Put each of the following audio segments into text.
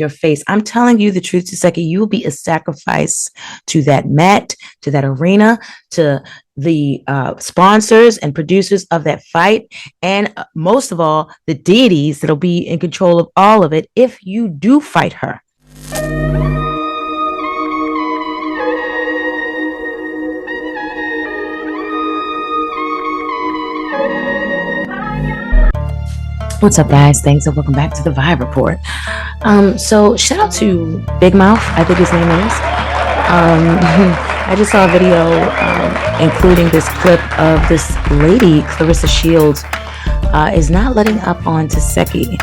your face. I'm telling you the truth, Tesehki. You will be a sacrifice to that mat, to that arena, to the sponsors and producers of that fight, and most of all, the deities that'll be in control of all of it if you do fight her. What's up, guys? Thanks and welcome back to the Vibe Report. So shout out to Big Mouth, I think his name is. I just saw a video including this clip of this lady, Claressa Shields, is not letting up on Tesehki.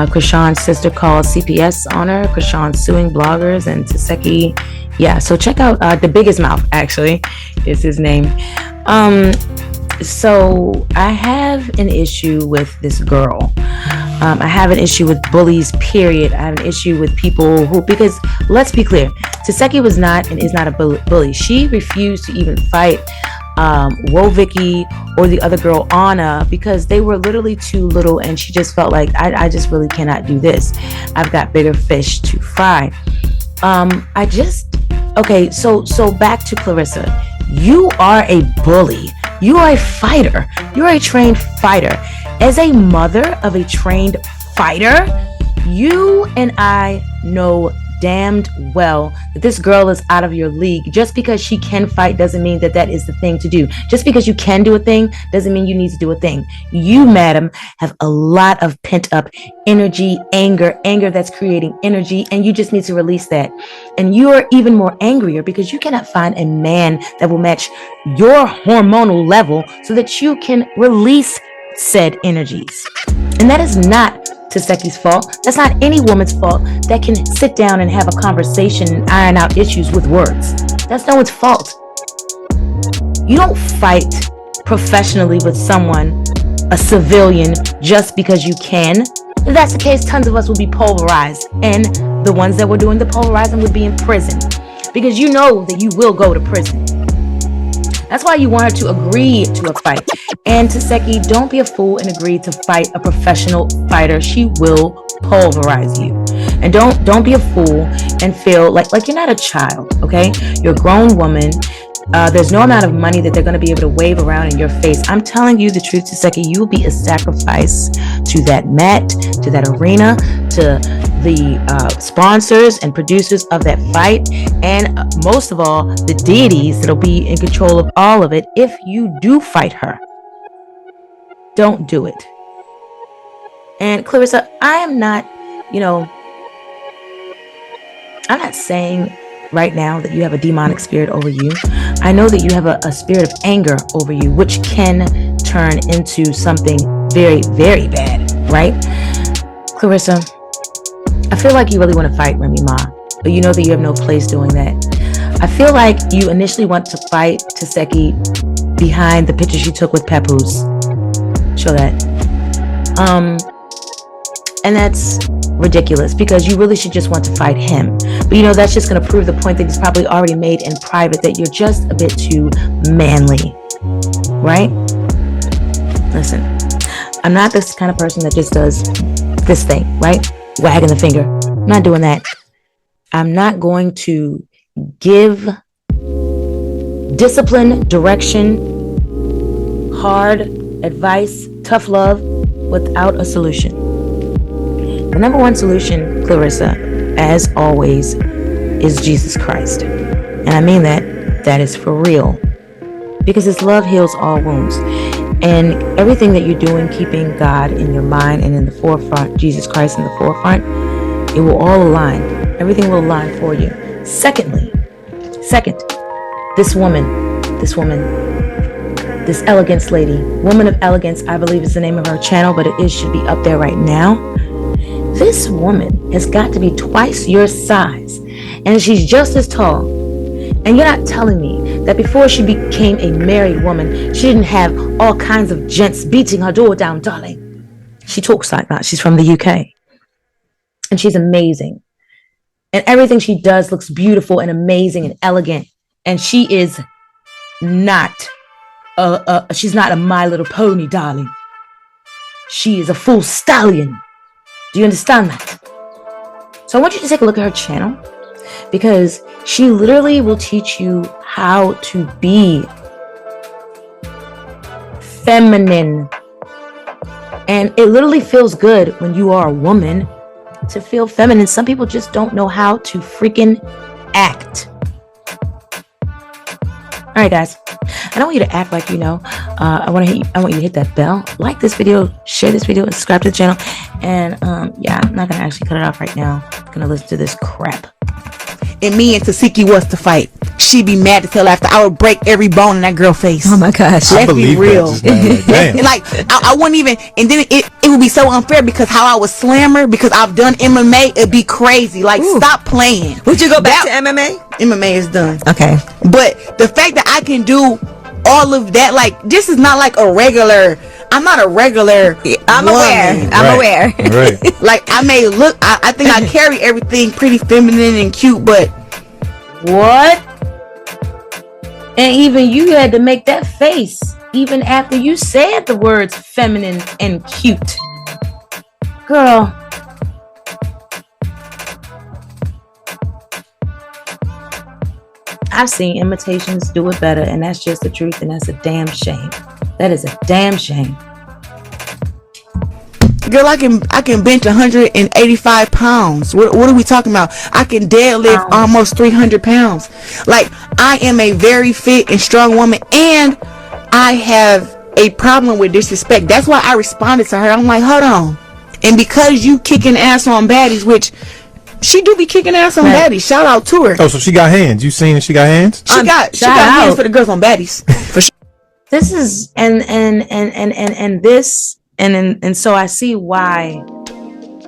Krishan's sister called CPS on her. Krishan suing bloggers and Tesehki. Yeah, so check out The Biggest Mouth, actually, is his name. So I have an issue with this girl. I have an issue with bullies, period. I have an issue with people who, because let's be clear, Tesehki was not and is not a bully. She refused to even fight Vicky or the other girl, Anna, because they were literally too little, and she just felt like, I just really cannot do this. I've got bigger fish to fry. Okay, so back to Claressa. You are a bully. You are a fighter. You're a trained fighter. As a mother of a trained fighter, you and I know damned well that this girl is out of your league. Just because she can fight doesn't mean that that is the thing to do. Just because you can do a thing doesn't mean you need to do a thing. You, madam, have a lot of pent up energy, anger that's creating energy, and you just need to release that. And you are even more angrier because you cannot find a man that will match your hormonal level so that you can release said energies. And that is not Tesehki's fault. That's not any woman's fault that can sit down and have a conversation and iron out issues with words. That's no one's fault. You don't fight professionally with someone, a civilian, just because you can. If that's the case, tons of us will be pulverized, and the ones that were doing the pulverizing would be in prison, because you know that you will go to prison. That's why you want her to agree to a fight. And Tesehki, don't be a fool and agree to fight a professional fighter. She will pulverize you. And don't be a fool and feel like you're not a child, okay? You're a grown woman. There's no amount of money that they're going to be able to wave around in your face. I'm telling you the truth, Tesehki. You will be a sacrifice to that mat, to that arena, to the sponsors and producers of that fight, and most of all, the deities that'll be in control of all of it if you do fight her. Don't do it. And Claressa, I am not, I'm not saying right now that you have a demonic spirit over you. I know that you have a spirit of anger over you, which can turn into something very, very bad, right? Claressa, I feel like you really want to fight Remy Ma, but you know that you have no place doing that. I feel like you initially want to fight Tesehki behind the picture she took with Papoose. Show that. And that's ridiculous, because you really should just want to fight him. But that's just going to prove the point that he's probably already made in private, that you're just a bit too manly, right? Listen, I'm not this kind of person that just does this thing, right? Wagging the finger. I'm not doing that. I'm not going to give discipline, direction, hard advice, tough love without a solution. The number one solution, Claressa, as always, is Jesus Christ. And I mean that is for real. Because his love heals all wounds. And everything that you're doing, keeping God in your mind and in the forefront, Jesus Christ in the forefront, it will all align. Everything will align for you. Second, this elegance lady, woman of elegance, I believe is the name of her channel, but it should be up there right now. This woman has got to be twice your size, and she's just as tall. And you're not telling me that before she became a married woman, she didn't have all kinds of gents beating her door down, darling. She talks like that. She's from the UK. And she's amazing. And everything she does looks beautiful and amazing and elegant. And she is not, she's not a My Little Pony, darling. She is a full stallion. Do you understand that? So I want you to take a look at her channel, because she literally will teach you how to be feminine. And it literally feels good when you are a woman to feel feminine. Some people just don't know how to freaking act. All right, guys. I don't want you to act like you know. I want you to hit that bell, like this video, share this video, and subscribe to the channel. And yeah, I'm not gonna actually cut it off right now. I'm gonna listen to this crap. And me and Tesehki was to fight. She'd be mad to tell after I would break every bone in that girl face. Oh my gosh. Let's be real. Like, I wouldn't even, and then it would be so unfair because how I would slam her, because I've done MMA, it'd be crazy. Like, stop playing. Would you go back to MMA? MMA is done. Okay. But the fact that I can do all of that, like, this is not like a regular, I'm not a regular I'm woman. aware. I'm aware. Right. Like, I may look, I think I carry everything pretty feminine and cute, but What? And even you had to make that face even after you said the words feminine and cute. Girl. I've seen imitations do it better, and that's just the truth, and that's a damn shame. That is a damn shame. girl, I can bench 185 pounds. What are we talking about? I can deadlift almost 300 pounds. Like, I am a very fit and strong woman, and I have a problem with disrespect. That's why I responded to her. I'm like, hold on. And because you kicking ass on Baddies, which she do be kicking ass on Baddies. Shout out to her. Oh, so she got hands. You seen that she got hands? She got hands for the girls on Baddies. For sure. This is and so I see why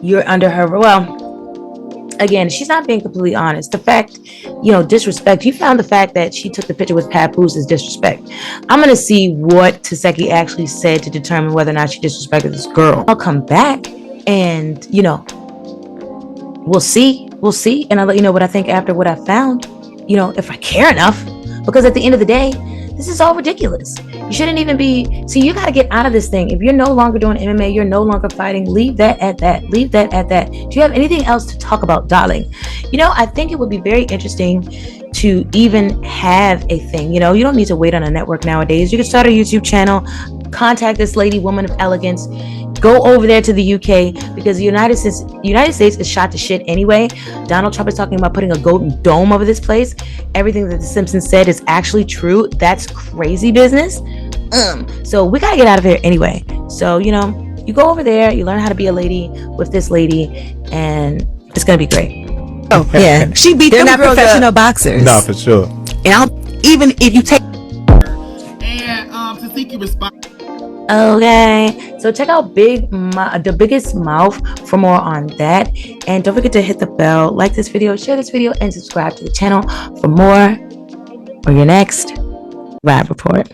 you're under her. Well, again, she's not being completely honest. The fact, disrespect. You found the fact that she took the picture with Papoose is disrespect. I'm gonna see what Tesehki actually said to determine whether or not she disrespected this girl. I'll come back and we'll see, and I'll let you know what I think after what I found. If I care enough, because at the end of the day, this is all ridiculous. You shouldn't even be. See, you got to get out of this thing. If you're no longer doing MMA, you're no longer fighting, leave that at that. Leave that at that. Do you have anything else to talk about, darling? I think it would be very interesting to even have a thing. You don't need to wait on a network nowadays. You can start a YouTube channel, contact this lady, Woman of Elegance, go over there to the UK, because the United States is shot to shit anyway. Donald Trump is talking about putting a golden dome over this place. Everything that The Simpsons said is actually true. That's crazy business. So we gotta get out of here anyway. So you go over there, you learn how to be a lady with this lady, and it's gonna be great. Oh yeah, she beat them. They're not professional boxers. No, for sure. And even if you take Tesehki respond. Okay, so check out The Biggest Mouth for more on that, and don't forget to hit the bell, like this video, share this video, and subscribe to the channel for more or your next live report.